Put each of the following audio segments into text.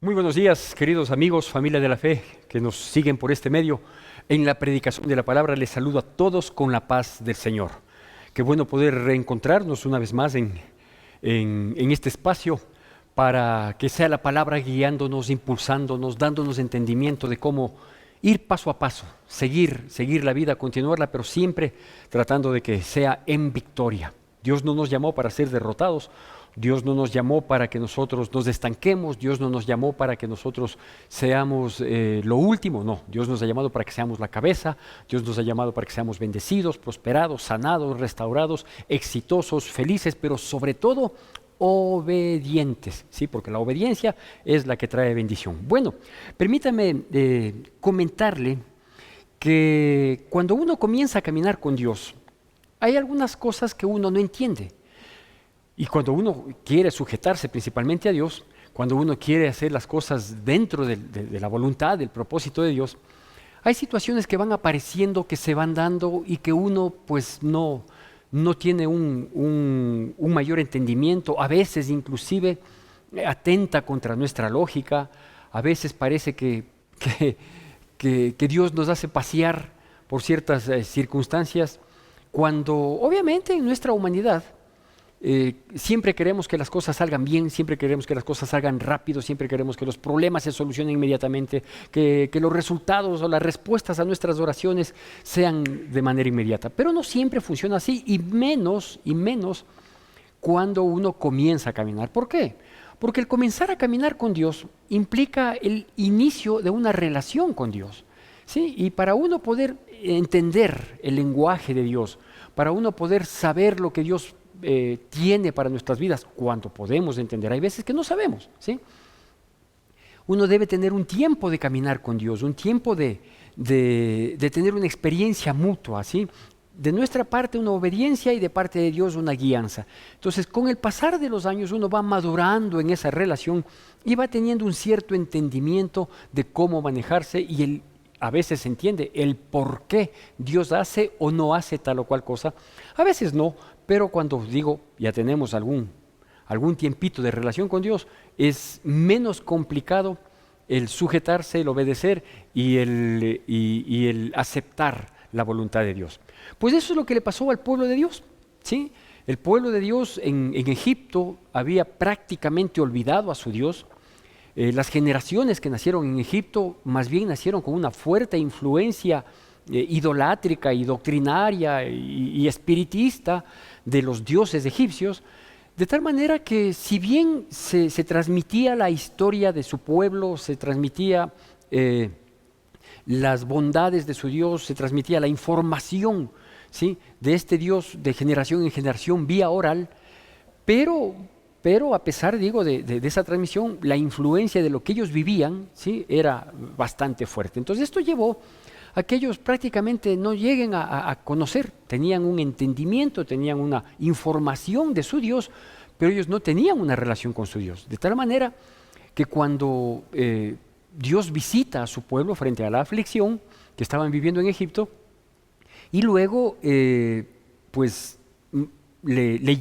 Muy buenos días, queridos amigos, familia de la fe que nos siguen por este medio. En la predicación de la palabra les saludo a todos con la paz del Señor. Qué bueno poder reencontrarnos una vez más en este espacio para que sea la palabra guiándonos, impulsándonos, dándonos entendimiento de cómo ir paso a paso, seguir la vida, continuarla, pero siempre tratando de que sea en victoria. Dios no nos llamó para ser derrotados. Dios no nos llamó para que nosotros nos estanquemos, Dios no nos llamó para que nosotros seamos lo último, no, Dios nos ha llamado para que seamos la cabeza, Dios nos ha llamado para que seamos bendecidos, prosperados, sanados, restaurados, exitosos, felices, pero sobre todo obedientes, ¿sí? Porque la obediencia es la que trae bendición. Bueno, permítame comentarle que cuando uno comienza a caminar con Dios, hay algunas cosas que uno no entiende. Y cuando uno quiere sujetarse principalmente a Dios, cuando uno quiere hacer las cosas dentro de la voluntad, del propósito de Dios, hay situaciones que van apareciendo, que se van dando y que uno pues no tiene un mayor entendimiento, a veces inclusive atenta contra nuestra lógica, a veces parece que Dios nos hace pasear por ciertas circunstancias, cuando obviamente en nuestra humanidad, siempre queremos que las cosas salgan bien, siempre queremos que las cosas salgan rápido, siempre queremos que los problemas se solucionen inmediatamente, que los resultados o las respuestas a nuestras oraciones sean de manera inmediata. Pero no siempre funciona así, y menos cuando uno comienza a caminar. ¿Por qué? Porque el comenzar a caminar con Dios implica el inicio de una relación con Dios, ¿sí? Y para uno poder entender el lenguaje de Dios, para uno poder saber lo que Dios tiene para nuestras vidas, cuando podemos entender, hay veces que no sabemos, ¿sí? Uno debe tener un tiempo de caminar con Dios, un tiempo de tener una experiencia mutua, ¿sí? De nuestra parte una obediencia y de parte de Dios una guianza. Entonces, con el pasar de los años uno va madurando en esa relación y va teniendo un cierto entendimiento de cómo manejarse, y a veces se entiende el por qué Dios hace o no hace tal o cual cosa. A veces no, pero cuando digo ya tenemos algún tiempito de relación con Dios, es menos complicado el sujetarse, el obedecer y el aceptar la voluntad de Dios. Pues eso es lo que le pasó al pueblo de Dios, ¿sí? El pueblo de Dios en Egipto había prácticamente olvidado a su Dios. Las generaciones que nacieron en Egipto más bien nacieron con una fuerte influencia idolátrica y doctrinaria y espiritista de los dioses egipcios, de tal manera que si bien se transmitía la historia de su pueblo, se transmitía las bondades de su Dios, se transmitía la información, ¿sí?, de este Dios de generación en generación vía oral, pero a pesar, digo, de esa transmisión, la influencia de lo que ellos vivían, ¿sí?, era bastante fuerte. Entonces esto llevó a que ellos prácticamente no lleguen a conocer, tenían un entendimiento, tenían una información de su Dios, pero ellos no tenían una relación con su Dios. De tal manera que cuando Dios visita a su pueblo frente a la aflicción que estaban viviendo en Egipto, y luego le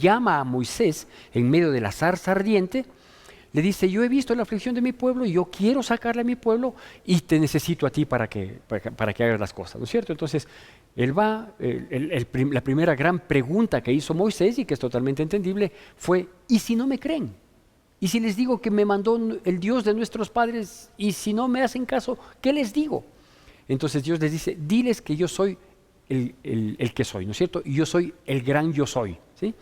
llama a Moisés en medio de la zarza ardiente, le dice: yo he visto la aflicción de mi pueblo y yo quiero sacarle a mi pueblo y te necesito a ti para que hagas las cosas, ¿no es cierto? Entonces él va, la primera gran pregunta que hizo Moisés, y que es totalmente entendible, fue: ¿y si no me creen? ¿Y si les digo que me mandó el Dios de nuestros padres y si no me hacen caso, qué les digo? Entonces Dios les dice: diles que yo soy el que soy, ¿no es cierto? Y yo soy el gran yo soy, ¿sí?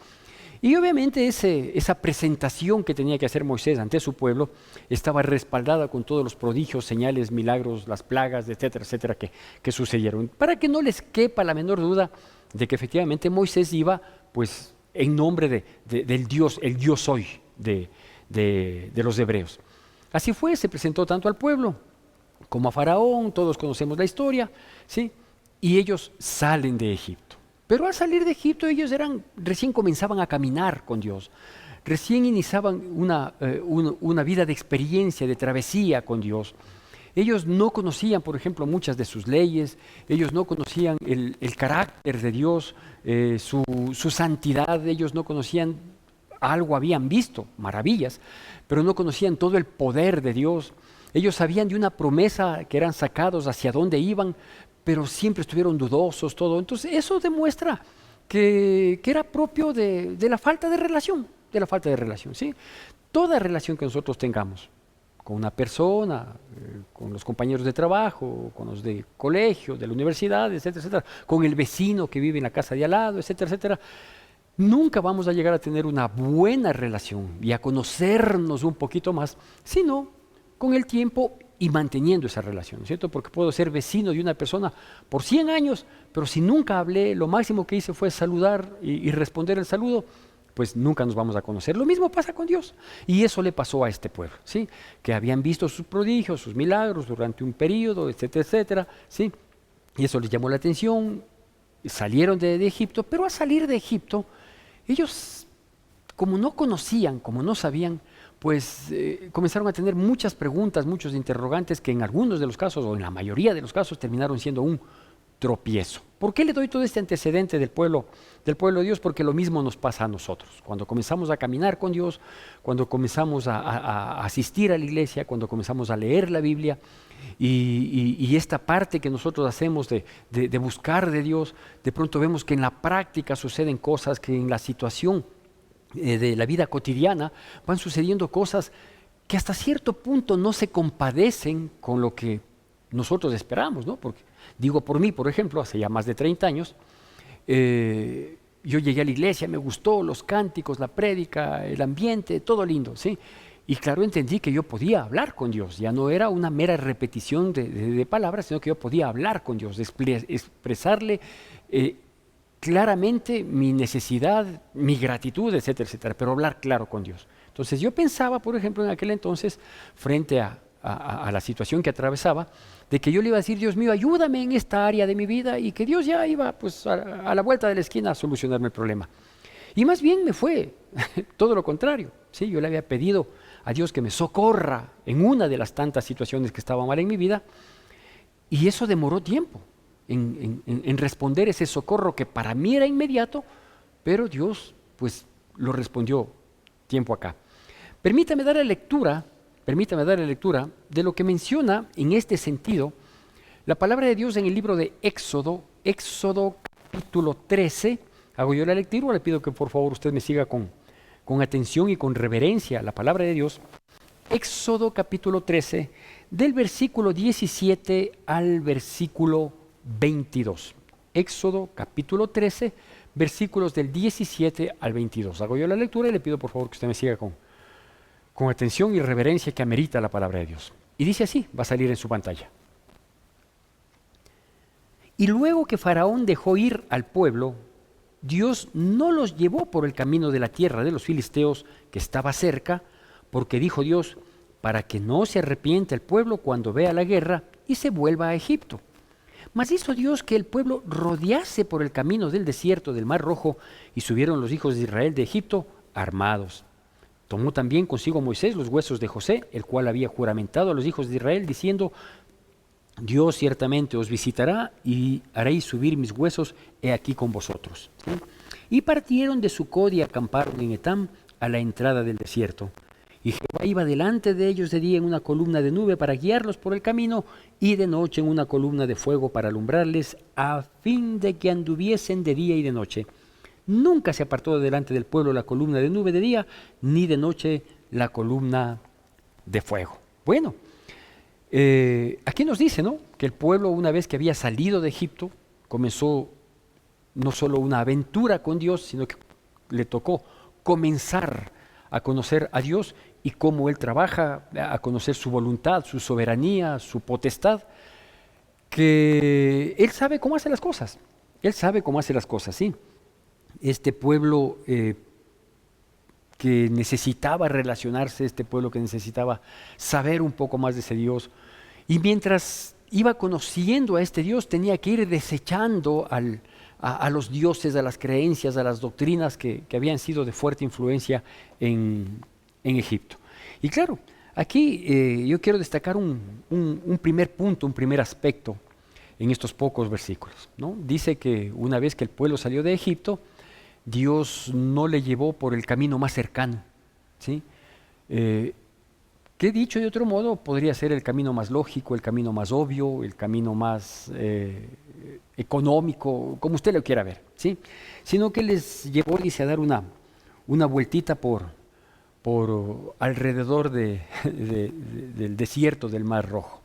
Y obviamente esa presentación que tenía que hacer Moisés ante su pueblo estaba respaldada con todos los prodigios, señales, milagros, las plagas, etcétera, etcétera, que sucedieron, para que no les quepa la menor duda de que efectivamente Moisés iba pues en nombre del Dios, el yo soy de los hebreos. Así fue, se presentó tanto al pueblo como a Faraón, todos conocemos la historia, ¿sí? Y ellos salen de Egipto. Pero al salir de Egipto ellos recién comenzaban a caminar con Dios, recién iniciaban una vida de experiencia, de travesía con Dios. Ellos no conocían, por ejemplo, muchas de sus leyes, ellos no conocían el carácter de Dios, su santidad, ellos no conocían algo habían visto, maravillas, pero no conocían todo el poder de Dios. Ellos sabían de una promesa que eran sacados hacia dónde iban, pero siempre estuvieron dudosos, todo. Entonces eso demuestra que era propio de la falta de relación, ¿sí? Toda relación que nosotros tengamos con una persona, con los compañeros de trabajo, con los de colegio, de la universidad, etcétera, etcétera, con el vecino que vive en la casa de al lado, etcétera, etcétera, nunca vamos a llegar a tener una buena relación y a conocernos un poquito más, sino con el tiempo y manteniendo esa relación, ¿no es cierto? Porque puedo ser vecino de una persona por 100 años, pero si nunca hablé, lo máximo que hice fue saludar y responder el saludo, pues nunca nos vamos a conocer. Lo mismo pasa con Dios. Y eso le pasó a este pueblo, ¿sí? Que habían visto sus prodigios, sus milagros durante un periodo, etcétera, etcétera, ¿sí? Y eso les llamó la atención, salieron de Egipto, pero al salir de Egipto, ellos, como no conocían, como no sabían, pues comenzaron a tener muchas preguntas, muchos interrogantes que en algunos de los casos, o en la mayoría de los casos, terminaron siendo un tropiezo. ¿Por qué le doy todo este antecedente del pueblo de Dios? Porque lo mismo nos pasa a nosotros. Cuando comenzamos a caminar con Dios, cuando comenzamos a asistir a la iglesia, cuando comenzamos a leer la Biblia, y esta parte que nosotros hacemos de buscar de Dios, de pronto vemos que en la práctica suceden cosas, que en la situación de la vida cotidiana van sucediendo cosas que hasta cierto punto no se compadecen con lo que nosotros esperamos, ¿no? Porque digo por mí, por ejemplo, hace ya más de 30 años, yo llegué a la iglesia, me gustó los cánticos, la prédica, el ambiente, todo lindo, ¿sí? Y claro, entendí que yo podía hablar con Dios, ya no era una mera repetición de palabras, sino que yo podía hablar con Dios, expresarle claramente mi necesidad, mi gratitud, etcétera, etcétera, pero hablar claro con Dios. Entonces yo pensaba, por ejemplo, en aquel entonces, frente a la situación que atravesaba, de que yo le iba a decir, Dios mío, ayúdame en esta área de mi vida, y que Dios ya iba pues a la vuelta de la esquina a solucionarme el problema. Y más bien me fue todo lo contrario, ¿sí? Yo le había pedido a Dios que me socorra en una de las tantas situaciones que estaban mal en mi vida, y eso demoró tiempo en responder ese socorro que para mí era inmediato, pero Dios pues lo respondió tiempo acá. Permítame dar la lectura de lo que menciona en este sentido la palabra de Dios en el libro de Éxodo capítulo 13. Hago yo la lectura, le pido que por favor usted me siga con atención y con reverencia la palabra de Dios. Éxodo capítulo 13, del versículo 17 al versículo 22. Éxodo capítulo 13, versículos del 17 al 22. Hago yo la lectura y le pido por favor que usted me siga con atención y reverencia que amerita la palabra de Dios. Y dice así, va a salir en su pantalla. Y luego que Faraón dejó ir al pueblo, Dios no los llevó por el camino de la tierra de los filisteos que estaba cerca, porque dijo Dios, para que no se arrepienta el pueblo cuando vea la guerra y se vuelva a Egipto. Mas hizo Dios que el pueblo rodease por el camino del desierto del Mar Rojo, y subieron los hijos de Israel de Egipto armados. Tomó también consigo Moisés los huesos de José, el cual había juramentado a los hijos de Israel, diciendo, Dios ciertamente os visitará y haréis subir mis huesos, he aquí con vosotros. ¿Sí? Y partieron de Sucot y acamparon en Etam, a la entrada del desierto. Y Jehová iba delante de ellos de día en una columna de nube para guiarlos por el camino, y de noche en una columna de fuego para alumbrarles, a fin de que anduviesen de día y de noche. Nunca se apartó delante del pueblo la columna de nube de día, ni de noche la columna de fuego. Bueno, aquí nos dice, ¿no?, que el pueblo, una vez que había salido de Egipto, comenzó no solo una aventura con Dios, sino que le tocó comenzar a conocer a Dios y cómo Él trabaja, a conocer su voluntad, su soberanía, su potestad, que Él sabe cómo hace las cosas. Él sabe cómo hace las cosas, sí. Este pueblo que necesitaba relacionarse, este pueblo que necesitaba saber un poco más de ese Dios. Y mientras iba conociendo a este Dios, tenía que ir desechando a los dioses, a las creencias, a las doctrinas que habían sido de fuerte influencia en Egipto. Y claro, aquí yo quiero destacar un primer punto, un primer aspecto en estos pocos versículos, ¿no? Dice que una vez que el pueblo salió de Egipto, Dios no le llevó por el camino más cercano, ¿sí? Que dicho de otro modo, podría ser el camino más lógico, el camino más obvio, el camino más económico, como usted lo quiera ver, ¿sí? Sino que les llevó, dice, a dar una vueltita por alrededor del desierto del Mar Rojo.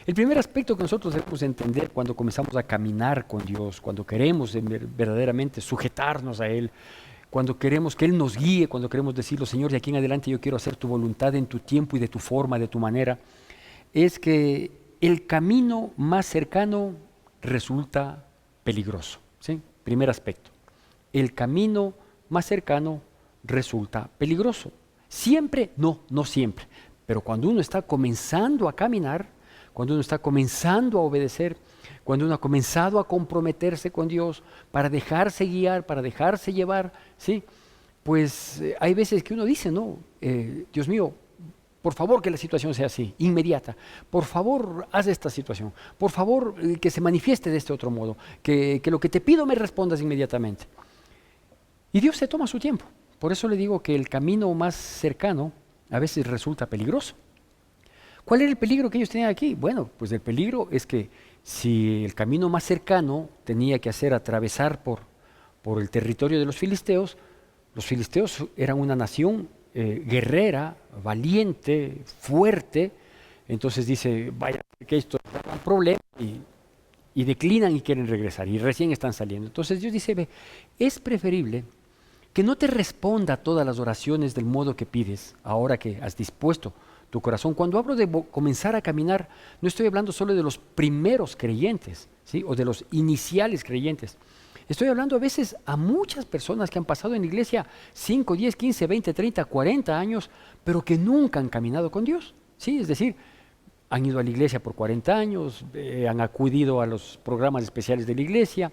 El primer aspecto que nosotros debemos entender cuando comenzamos a caminar con Dios, cuando queremos verdaderamente sujetarnos a Él, cuando queremos que Él nos guíe, cuando queremos decirlo, Señor, de aquí en adelante yo quiero hacer tu voluntad en tu tiempo y de tu forma, de tu manera, es que el camino más cercano resulta peligroso, ¿sí? Primer aspecto. El camino más cercano resulta peligroso. Siempre, no siempre, pero cuando uno está comenzando a caminar, cuando uno está comenzando a obedecer, cuando uno ha comenzado a comprometerse con Dios para dejarse guiar, para dejarse llevar, ¿sí? Pues hay veces que uno dice, no, Dios mío, por favor que la situación sea así, inmediata. Por favor, haz esta situación. Por favor, que se manifieste de este otro modo. Que lo que te pido me respondas inmediatamente. Y Dios se toma su tiempo. Por eso le digo que el camino más cercano a veces resulta peligroso. ¿Cuál era el peligro que ellos tenían aquí? Bueno, pues el peligro es que si el camino más cercano tenía que hacer atravesar por el territorio de los filisteos eran una nación guerrera, valiente, fuerte. Entonces dice, vaya, que esto es un problema y declinan y quieren regresar y recién están saliendo. Entonces Dios dice, ve, es preferible que no te responda a todas las oraciones del modo que pides, ahora que has dispuesto tu corazón. Cuando hablo de comenzar a caminar, no estoy hablando solo de los primeros creyentes, ¿sí? O de los iniciales creyentes. Estoy hablando a veces a muchas personas que han pasado en la iglesia 5, 10, 15, 20, 30, 40 años, pero que nunca han caminado con Dios, ¿sí? Es decir, han ido a la iglesia por 40 años, han acudido a los programas especiales de la iglesia,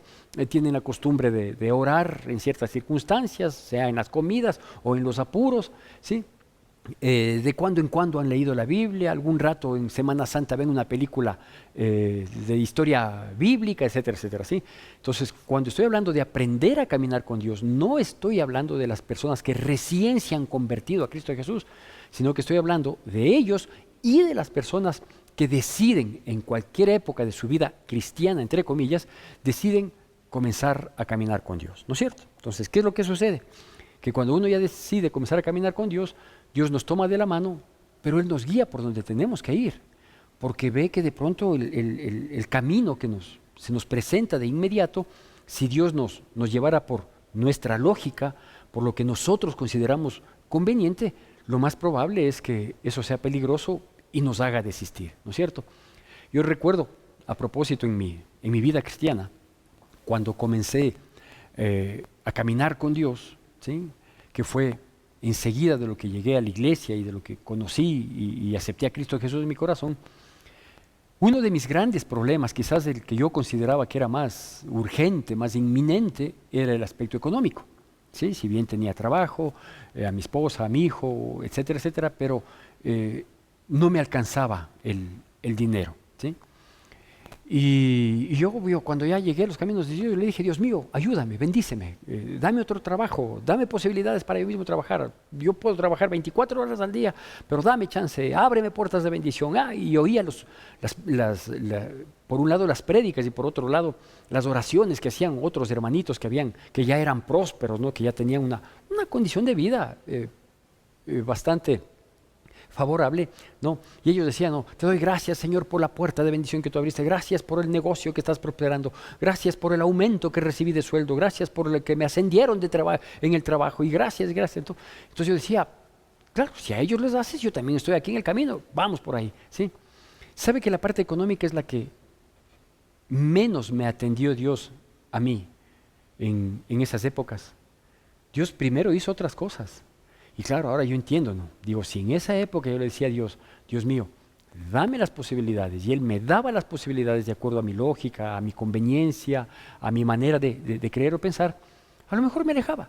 tienen la costumbre de orar en ciertas circunstancias, sea en las comidas o en los apuros, ¿sí? De cuando en cuando han leído la Biblia, algún rato en Semana Santa ven una película de historia bíblica, etcétera, etcétera, ¿sí? Entonces, cuando estoy hablando de aprender a caminar con Dios, no estoy hablando de las personas que recién se han convertido a Cristo Jesús, sino que estoy hablando de ellos y de las personas que deciden en cualquier época de su vida cristiana, entre comillas, deciden comenzar a caminar con Dios, ¿no es cierto? Entonces, ¿qué es lo que sucede? Que cuando uno ya decide comenzar a caminar con Dios, Dios nos toma de la mano, pero Él nos guía por donde tenemos que ir, porque ve que de pronto el camino que se nos presenta de inmediato, si Dios nos llevara por nuestra lógica, por lo que nosotros consideramos conveniente, lo más probable es que eso sea peligroso y nos haga desistir, ¿no es cierto? Yo recuerdo, a propósito en mi vida cristiana, cuando comencé a caminar con Dios, ¿sí? Que fue enseguida de lo que llegué a la iglesia y de lo que conocí y acepté a Cristo Jesús en mi corazón, uno de mis grandes problemas, quizás el que yo consideraba que era más urgente, más inminente, era el aspecto económico. ¿Sí? Si bien tenía trabajo, a mi esposa, a mi hijo, etcétera, etcétera, pero no me alcanzaba el dinero, ¿sí? Y yo cuando ya llegué a los caminos de Dios, le dije, Dios mío, ayúdame, bendíceme, dame otro trabajo, dame posibilidades para yo mismo trabajar. Yo puedo trabajar 24 horas al día, pero dame chance, ábreme puertas de bendición. Y oía por un lado las prédicas y por otro lado las oraciones que hacían otros hermanitos que ya eran prósperos, ¿no? Que ya tenían una condición de vida bastante favorable, ¿no? Y ellos decían, no, te doy gracias, Señor, por la puerta de bendición que tú abriste, gracias por el negocio que estás prosperando, gracias por el aumento que recibí de sueldo, gracias por el que me ascendieron en el trabajo, y gracias. Entonces yo decía, claro, si a ellos les haces, yo también estoy aquí en el camino, vamos por ahí, ¿sí? ¿Sabe que la parte económica es la que menos me atendió Dios a mí en esas épocas? Dios primero hizo otras cosas. Y claro, ahora yo entiendo, ¿no? Digo, si en esa época yo le decía a Dios, Dios mío, dame las posibilidades, y Él me daba las posibilidades de acuerdo a mi lógica, a mi conveniencia, a mi manera de creer o pensar, a lo mejor me alejaba.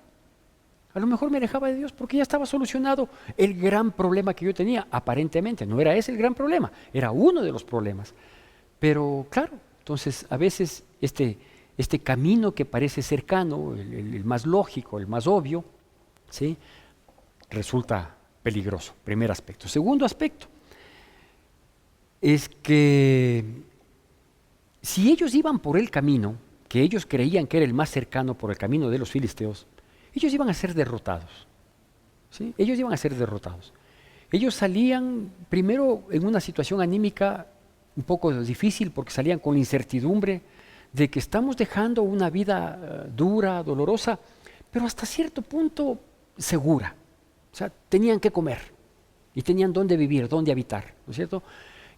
A lo mejor me alejaba de Dios porque ya estaba solucionado el gran problema que yo tenía. Aparentemente, no era ese el gran problema, era uno de los problemas. Pero claro, entonces a veces este camino que parece cercano, el más lógico, el más obvio, ¿sí?, resulta peligroso. Primer aspecto. Segundo aspecto es que si ellos iban por el camino que ellos creían que era el más cercano, por el camino de los filisteos, ellos iban a ser derrotados, ¿sí? Ellos iban a ser derrotados. Ellos salían primero en una situación anímica un poco difícil, porque salían con la incertidumbre de que estamos dejando una vida dura, dolorosa, pero hasta cierto punto segura. O sea, tenían que comer y tenían dónde vivir, dónde habitar, ¿no es cierto?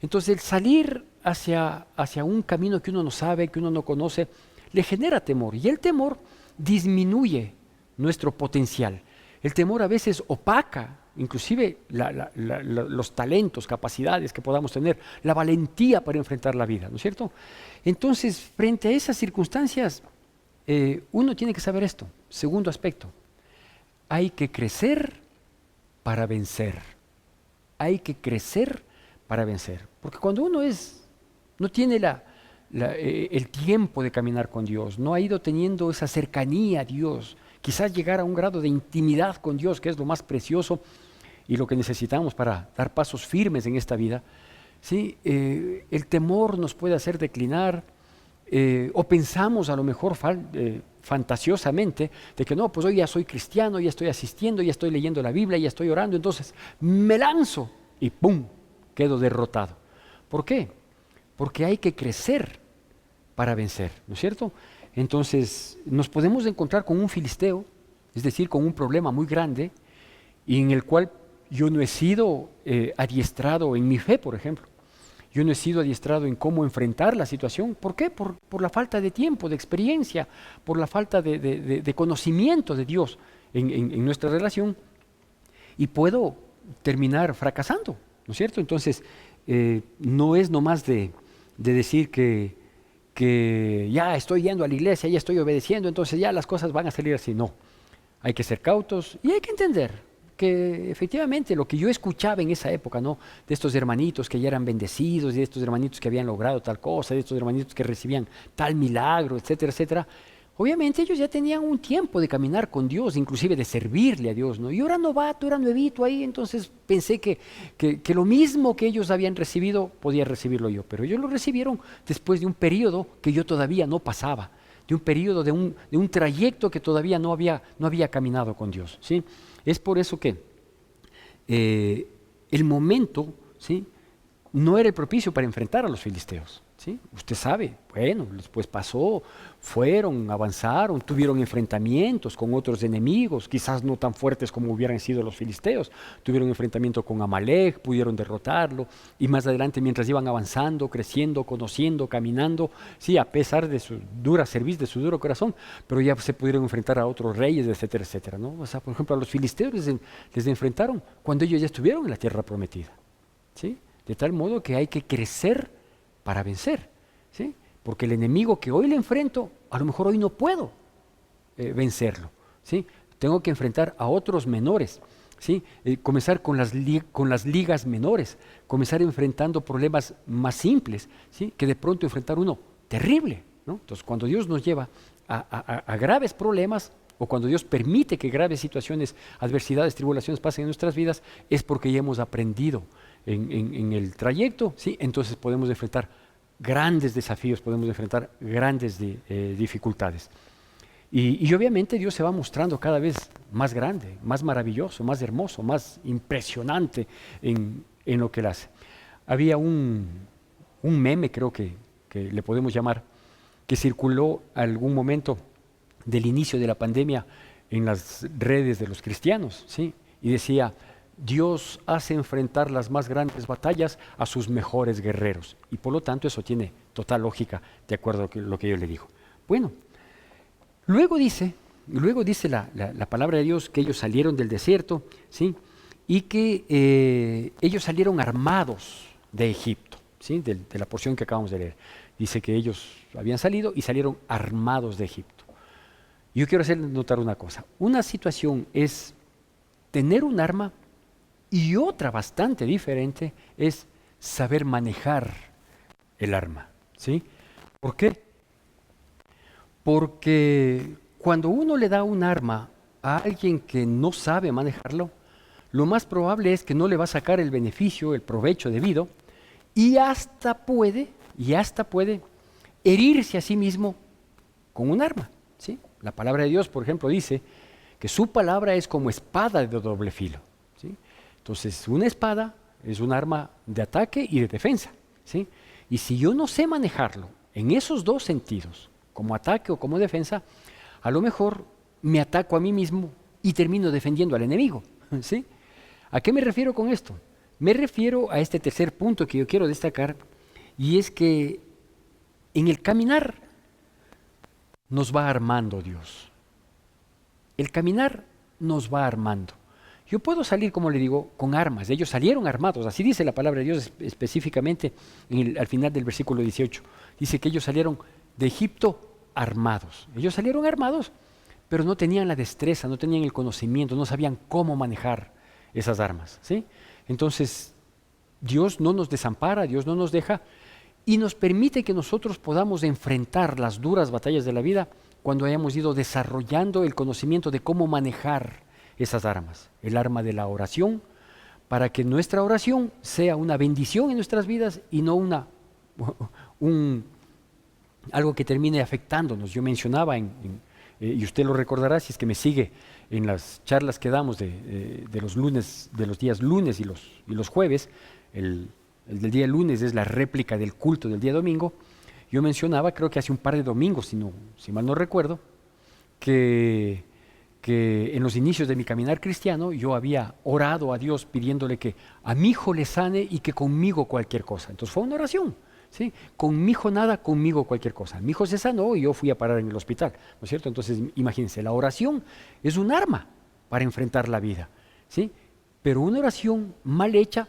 Entonces, el salir hacia un camino que uno no sabe, que uno no conoce, le genera temor, y el temor disminuye nuestro potencial. El temor a veces opaca inclusive los talentos, capacidades que podamos tener, la valentía para enfrentar la vida, ¿no es cierto? Entonces, frente a esas circunstancias, uno tiene que saber esto. Segundo aspecto, hay que crecer para vencer. Hay que crecer para vencer. Porque cuando uno no tiene el tiempo de caminar con Dios, no ha ido teniendo esa cercanía a Dios, quizás llegar a un grado de intimidad con Dios, que es lo más precioso y lo que necesitamos para dar pasos firmes en esta vida, ¿sí? El temor nos puede hacer declinar, o pensamos a lo mejor fantasiosamente de que no, pues hoy ya soy cristiano, ya estoy asistiendo, ya estoy leyendo la Biblia, ya estoy orando, entonces me lanzo y ¡pum!, quedo derrotado. ¿Por qué? Porque hay que crecer para vencer, ¿no es cierto? Entonces nos podemos encontrar con un filisteo, es decir, con un problema muy grande, y en el cual yo no he sido adiestrado en mi fe, por ejemplo. Yo no he sido adiestrado en cómo enfrentar la situación. ¿Por qué? Por la falta de tiempo, de experiencia, por la falta de conocimiento de Dios en nuestra relación, y puedo terminar fracasando, ¿no es cierto? Entonces, no es nomás de decir que ya estoy yendo a la iglesia, ya estoy obedeciendo, entonces ya las cosas van a salir así. No, hay que ser cautos y hay que entender que efectivamente lo que yo escuchaba en esa época, ¿no?, de estos hermanitos que ya eran bendecidos, de estos hermanitos que habían logrado tal cosa, de estos hermanitos que recibían tal milagro, etcétera, etcétera, obviamente ellos ya tenían un tiempo de caminar con Dios, inclusive de servirle a Dios, ¿no? Yo era novato, era nuevito ahí, entonces pensé que lo mismo que ellos habían recibido, podía recibirlo yo, pero ellos lo recibieron después de un periodo que yo todavía no pasaba, de un periodo, de un trayecto que todavía no había caminado con Dios, ¿sí? Es por eso que el momento, ¿sí?, no era el propicio para enfrentar a los filisteos, ¿sí? Usted sabe, bueno, después pasó, fueron, avanzaron, tuvieron enfrentamientos con otros enemigos, quizás no tan fuertes como hubieran sido los filisteos, tuvieron enfrentamiento con Amalek, pudieron derrotarlo, y más adelante, mientras iban avanzando, creciendo, conociendo, caminando, sí, a pesar de su dura cerviz, de su duro corazón, pero ya se pudieron enfrentar a otros reyes, etcétera, etcétera, ¿no? O sea, por ejemplo, a los filisteos les enfrentaron cuando ellos ya estuvieron en la tierra prometida, ¿sí? De tal modo que hay que crecer para vencer, ¿sí? Porque el enemigo que hoy le enfrento, a lo mejor hoy no puedo vencerlo, ¿sí? Tengo que enfrentar a otros menores, ¿sí? Comenzar con las ligas menores, comenzar enfrentando problemas más simples, ¿sí?, que de pronto enfrentar uno terrible, ¿no? Entonces, cuando Dios nos lleva a graves problemas, o cuando Dios permite que graves situaciones, adversidades, tribulaciones pasen en nuestras vidas, es porque ya hemos aprendido en el trayecto, ¿sí? Entonces podemos enfrentar grandes desafíos, podemos enfrentar grandes dificultades. Y obviamente Dios se va mostrando cada vez más grande, más maravilloso, más hermoso, más impresionante en lo que Él hace. Había un meme, creo que le podemos llamar, que circuló algún momento del inicio de la pandemia en las redes de los cristianos, ¿sí? Y decía: Dios hace enfrentar las más grandes batallas a sus mejores guerreros. Y por lo tanto eso tiene total lógica, de acuerdo a lo que yo le digo. Bueno, luego dice la palabra de Dios que ellos salieron del desierto, ¿sí?, y que ellos salieron armados de Egipto, ¿sí?, de la porción que acabamos de leer. Dice que ellos habían salido y salieron armados de Egipto. Yo quiero hacerles notar una cosa. Una situación es tener un arma, y otra bastante diferente es saber manejar el arma, ¿sí? ¿Por qué? Porque cuando uno le da un arma a alguien que no sabe manejarlo, lo más probable es que no le va a sacar el beneficio, el provecho debido, y hasta puede herirse a sí mismo con un arma, ¿sí? La palabra de Dios, por ejemplo, dice que su palabra es como espada de doble filo, ¿sí? Entonces, una espada es un arma de ataque y de defensa, ¿sí? Y si yo no sé manejarlo en esos dos sentidos, como ataque o como defensa, a lo mejor me ataco a mí mismo y termino defendiendo al enemigo, ¿sí? ¿A qué me refiero con esto? Me refiero a este tercer punto que yo quiero destacar, y es que en el caminar nos va armando Dios. El caminar nos va armando. Yo puedo salir, como le digo, con armas. Ellos salieron armados, así dice la palabra de Dios específicamente al final del versículo 18. Dice que ellos salieron de Egipto armados. Ellos salieron armados, pero no tenían la destreza, no tenían el conocimiento, no sabían cómo manejar esas armas, ¿sí? Entonces, Dios no nos desampara, Dios no nos deja y nos permite que nosotros podamos enfrentar las duras batallas de la vida cuando hayamos ido desarrollando el conocimiento de cómo manejar esas armas. El arma de la oración, para que nuestra oración sea una bendición en nuestras vidas y no algo que termine afectándonos. Yo mencionaba, y usted lo recordará si es que me sigue en las charlas que damos de los lunes, de los días lunes y los jueves. El del día lunes es la réplica del culto del día domingo. Yo mencionaba, creo que hace un par de domingos, si mal no recuerdo, que en los inicios de mi caminar cristiano yo había orado a Dios pidiéndole que a mi hijo le sane y que conmigo cualquier cosa. Entonces fue una oración, ¿sí? Con mi hijo nada, conmigo cualquier cosa. Mi hijo se sanó y yo fui a parar en el hospital, ¿no es cierto? Entonces imagínense, la oración es un arma para enfrentar la vida, ¿sí? Pero una oración mal hecha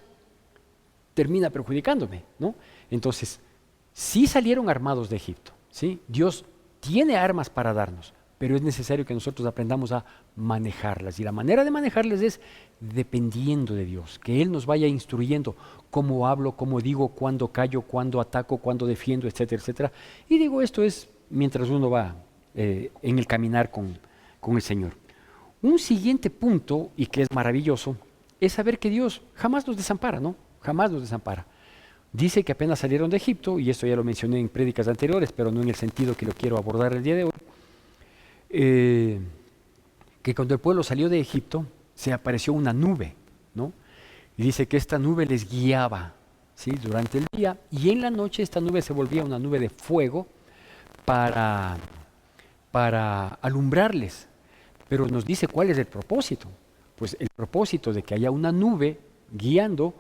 termina perjudicándome, ¿no? Entonces, sí salieron armados de Egipto, ¿sí? Dios tiene armas para darnos, pero es necesario que nosotros aprendamos a manejarlas. Y la manera de manejarlas es dependiendo de Dios, que Él nos vaya instruyendo cómo hablo, cómo digo, cuándo callo, cuándo ataco, cuándo defiendo, etcétera, etcétera. Y digo, esto es mientras uno va en el caminar con el Señor. Un siguiente punto, y que es maravilloso, es saber que Dios jamás nos desampara, ¿no? Jamás nos desampara. Dice que apenas salieron de Egipto, y esto ya lo mencioné en prédicas anteriores, pero no en el sentido que lo quiero abordar el día de hoy, que cuando el pueblo salió de Egipto, se apareció una nube, ¿no? Y dice que esta nube les guiaba, ¿sí? Durante el día, y en la noche esta nube se volvía una nube de fuego para alumbrarles. Pero nos dice cuál es el propósito. Pues el propósito de que haya una nube guiando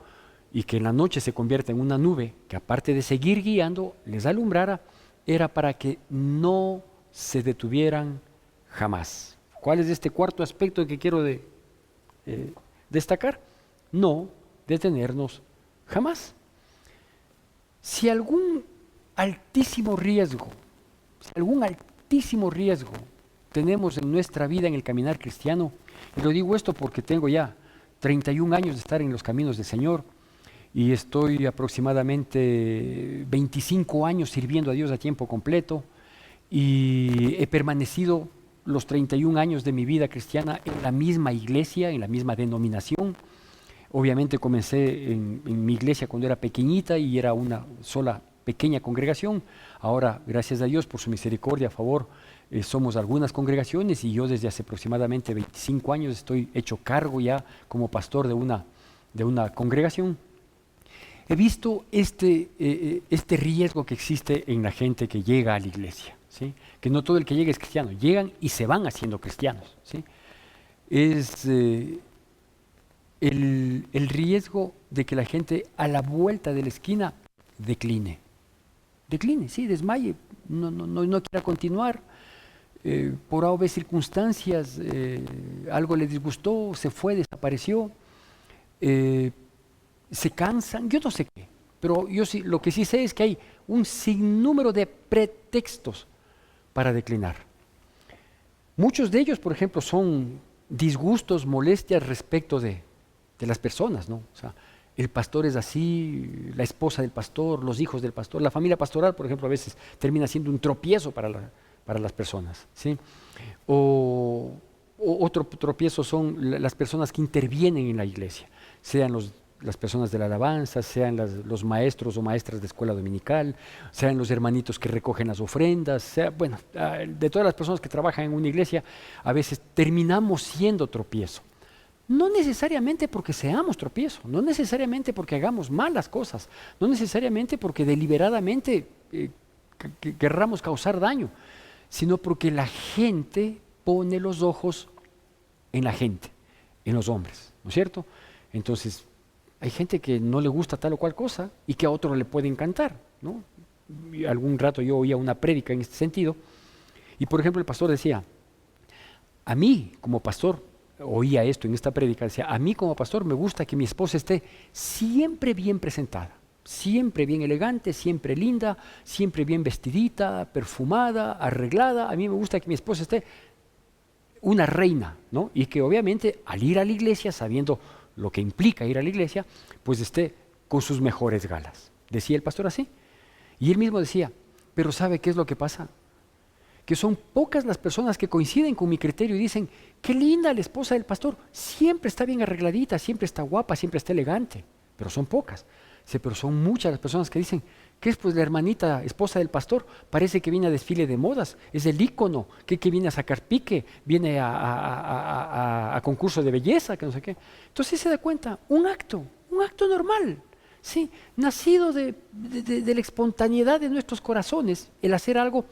y que en la noche se convierta en una nube que aparte de seguir guiando, les alumbrara, era para que no se detuvieran jamás. ¿Cuál es este cuarto aspecto que quiero destacar? No detenernos jamás. Si algún altísimo riesgo tenemos en nuestra vida en el caminar cristiano, y lo digo esto porque tengo ya 31 años de estar en los caminos del Señor, y estoy aproximadamente 25 años sirviendo a Dios a tiempo completo, y he permanecido los 31 años de mi vida cristiana en la misma iglesia, en la misma denominación. Obviamente comencé en mi iglesia cuando era pequeñita y era una sola pequeña congregación. Ahora, gracias a Dios por su misericordia, a favor, somos algunas congregaciones, y yo desde hace aproximadamente 25 años estoy hecho cargo ya como pastor de una congregación. He visto este riesgo que existe en la gente que llega a la iglesia, ¿sí? Que no todo el que llega es cristiano, llegan y se van haciendo cristianos, ¿sí? Es el riesgo de que la gente a la vuelta de la esquina decline, sí, desmaye, no quiera continuar, por A o B circunstancias, algo le disgustó, se fue, desapareció, se cansan, yo no sé qué, pero yo sí, lo que sí sé es que hay un sinnúmero de pretextos para declinar. Muchos de ellos, por ejemplo, son disgustos, molestias respecto de las personas, ¿no? O sea, el pastor es así, la esposa del pastor, los hijos del pastor, la familia pastoral, por ejemplo, a veces termina siendo un tropiezo para para las personas, ¿sí? O otro tropiezo son las personas que intervienen en la iglesia, sean las personas de la alabanza, sean los maestros o maestras de escuela dominical, sean los hermanitos que recogen las ofrendas, de todas las personas que trabajan en una iglesia, a veces terminamos siendo tropiezo. No necesariamente porque seamos tropiezo, no necesariamente porque hagamos malas cosas, no necesariamente porque deliberadamente querramos causar daño, sino porque la gente pone los ojos en la gente, en los hombres, ¿no es cierto? Entonces, hay gente que no le gusta tal o cual cosa y que a otro le puede encantar, ¿no? Y algún rato yo oía una prédica en este sentido y, por ejemplo, el pastor decía, a mí como pastor, oía esto en esta prédica, decía, a mí como pastor me gusta que mi esposa esté siempre bien presentada, siempre bien elegante, siempre linda, siempre bien vestidita, perfumada, arreglada. A mí me gusta que mi esposa esté una reina, ¿no? Y que obviamente al ir a la iglesia, sabiendo lo que implica ir a la iglesia, pues esté con sus mejores galas. Decía el pastor así. Y él mismo decía, pero ¿sabe qué es lo que pasa? Que son pocas las personas que coinciden con mi criterio y dicen, qué linda la esposa del pastor, siempre está bien arregladita, siempre está guapa, siempre está elegante, pero son pocas. Sí, pero son muchas las personas que dicen, ¿qué es pues la hermanita esposa del pastor? Parece que viene a desfile de modas, es el ícono, que viene a sacar pique, viene a concurso de belleza, que no sé qué. Entonces se da cuenta, un acto normal, sí, nacido de la espontaneidad de nuestros corazones, el hacer algo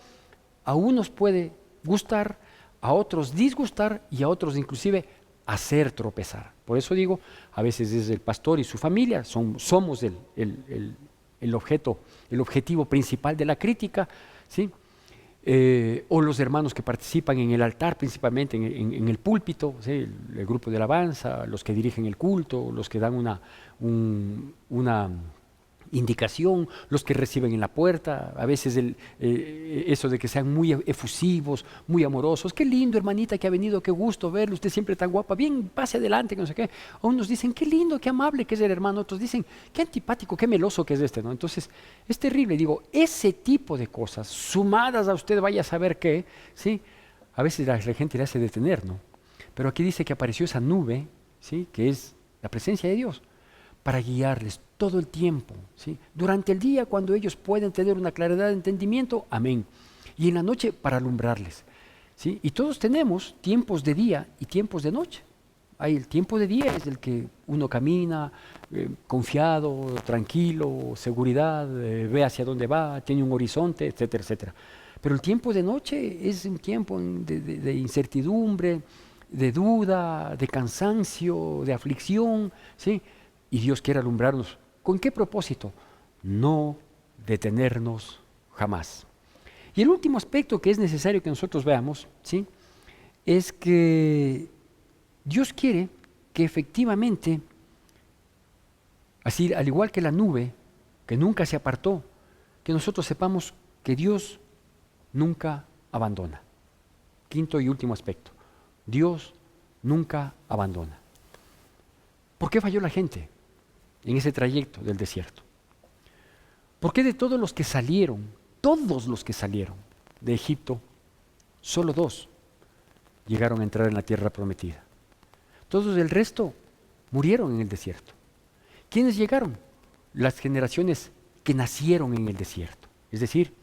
a unos puede gustar, a otros disgustar y a otros inclusive hacer tropezar. Por eso digo, a veces es el pastor y su familia, somos el objetivo principal de la crítica, ¿sí? O los hermanos que participan en el altar, principalmente en el púlpito, ¿sí? El grupo de alabanza, los que dirigen el culto, los que dan una indicación, los que reciben en la puerta, a veces eso de que sean muy efusivos, muy amorosos, qué lindo hermanita que ha venido, qué gusto verlo, usted siempre tan guapa, bien, pase adelante, que no sé qué. O unos dicen, qué lindo, qué amable que es el hermano, otros dicen, qué antipático, qué meloso que es este, ¿no? Entonces, es terrible, digo, ese tipo de cosas, sumadas a usted vaya a saber qué, ¿sí? A veces la gente le hace detener, ¿no? Pero aquí dice que apareció esa nube, ¿sí? Que es la presencia de Dios, para guiarles todo el tiempo, ¿sí? Durante el día, cuando ellos pueden tener una claridad de entendimiento, amén. Y en la noche, para alumbrarles, ¿sí? Y todos tenemos tiempos de día y tiempos de noche. Hay el tiempo de día, es el que uno camina confiado, tranquilo, seguridad, ve hacia dónde va, tiene un horizonte, etcétera, etcétera. Pero el tiempo de noche es un tiempo de incertidumbre, de duda, de cansancio, de aflicción, ¿sí? Y Dios quiere alumbrarnos. ¿Con qué propósito? No detenernos jamás. Y el último aspecto que es necesario que nosotros veamos, ¿sí? Es que Dios quiere que efectivamente, así al igual que la nube, que nunca se apartó, que nosotros sepamos que Dios nunca abandona. Quinto y último aspecto, Dios nunca abandona. ¿Por qué falló la gente en ese trayecto del desierto? ¿Por qué de todos los que salieron de Egipto, solo 2 llegaron a entrar en la tierra prometida? Todos el resto murieron en el desierto. ¿Quiénes llegaron? Las generaciones que nacieron en el desierto, es decir,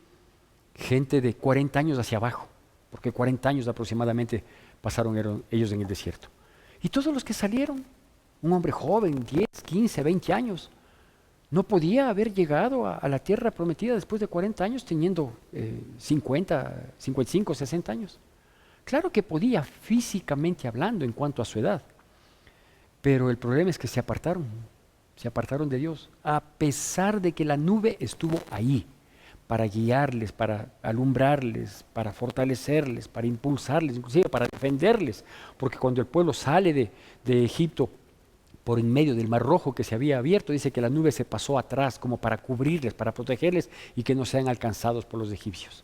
gente de 40 años hacia abajo, porque 40 años aproximadamente pasaron ellos en el desierto. Y todos los que salieron, un hombre joven, 10, 15, 20 años, no podía haber llegado a la tierra prometida después de 40 años teniendo 50, 55, 60 años. Claro que podía físicamente hablando en cuanto a su edad, pero el problema es que se apartaron de Dios, a pesar de que la nube estuvo ahí para guiarles, para alumbrarles, para fortalecerles, para impulsarles, inclusive para defenderles, porque cuando el pueblo sale de Egipto, por en medio del Mar Rojo que se había abierto, dice que la nube se pasó atrás como para cubrirles, para protegerles y que no sean alcanzados por los egipcios.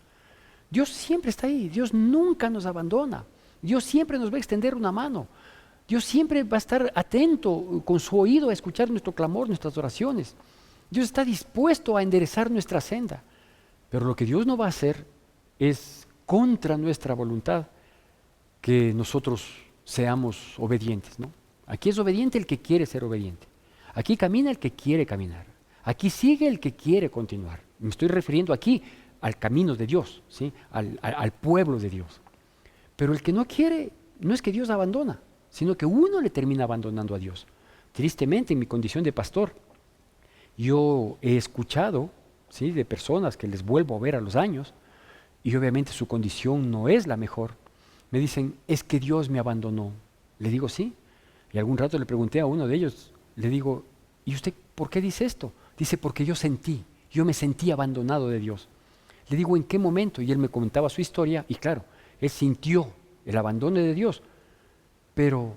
Dios siempre está ahí, Dios nunca nos abandona, Dios siempre nos va a extender una mano, Dios siempre va a estar atento con su oído a escuchar nuestro clamor, nuestras oraciones. Dios está dispuesto a enderezar nuestra senda, pero lo que Dios no va a hacer es contra nuestra voluntad que nosotros seamos obedientes, ¿no? Aquí es obediente el que quiere ser obediente. Aquí camina el que quiere caminar. Aquí sigue el que quiere continuar. Me estoy refiriendo aquí al camino de Dios, ¿sí? Al pueblo de Dios. Pero el que no quiere, no es que Dios abandona, sino que uno le termina abandonando a Dios. Tristemente, en mi condición de pastor, yo he escuchado, ¿sí?, de personas que les vuelvo a ver a los años, y obviamente su condición no es la mejor. Me dicen, es que Dios me abandonó. Le digo, sí. Y algún rato le pregunté a uno de ellos, le digo, ¿y usted por qué dice esto? Dice, porque yo me sentí abandonado de Dios. Le digo, ¿en qué momento? Y él me comentaba su historia, y claro, él sintió el abandono de Dios, pero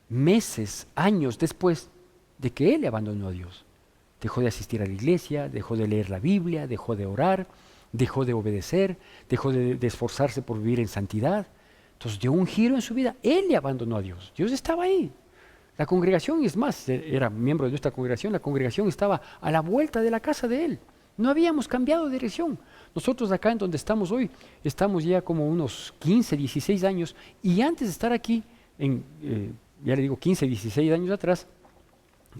meses, años después de que él le abandonó a Dios. Dejó de asistir a la iglesia, dejó de leer la Biblia, dejó de orar, dejó de obedecer, dejó de esforzarse por vivir en santidad. Entonces dio un giro en su vida. Él le abandonó a Dios. Dios estaba ahí. La congregación, es más, era miembro de nuestra congregación, la congregación estaba a la vuelta de la casa de él. No habíamos cambiado de dirección. Nosotros acá en donde estamos hoy, estamos ya como unos 15, 16 años, y antes de estar aquí, ya le digo 15, 16 años atrás,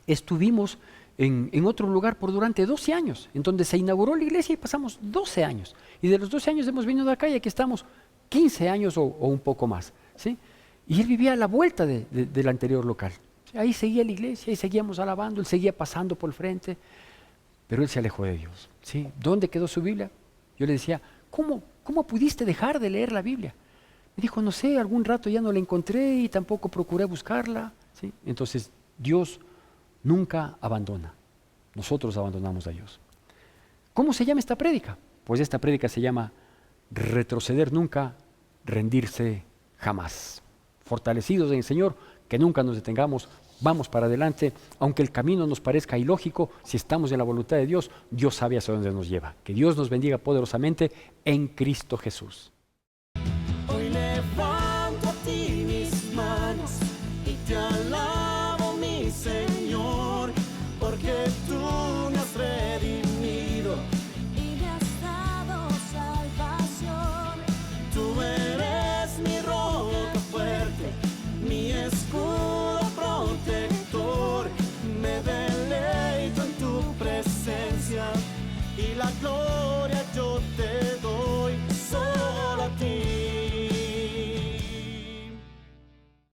estuvimos en otro lugar durante 12 años, en donde se inauguró la iglesia y pasamos 12 años. Y de los 12 años hemos venido de acá y aquí estamos 15 años o un poco más, ¿sí? Y él vivía a la vuelta del anterior local. Ahí seguía la iglesia, ahí seguíamos alabando, él seguía pasando por el frente, pero él se alejó de Dios, ¿sí? ¿Dónde quedó su Biblia? Yo le decía, ¿cómo pudiste dejar de leer la Biblia? Me dijo, no sé, algún rato ya no la encontré y tampoco procuré buscarla, ¿sí? Entonces, Dios nunca abandona. Nosotros abandonamos a Dios. ¿Cómo se llama esta prédica? Pues esta prédica se llama retroceder nunca, rendirse jamás. Fortalecidos en el Señor, que nunca nos detengamos, vamos para adelante, aunque el camino nos parezca ilógico, si estamos en la voluntad de Dios, Dios sabe hacia dónde nos lleva. Que Dios nos bendiga poderosamente en Cristo Jesús. Hoy levanto a ti mis manos y te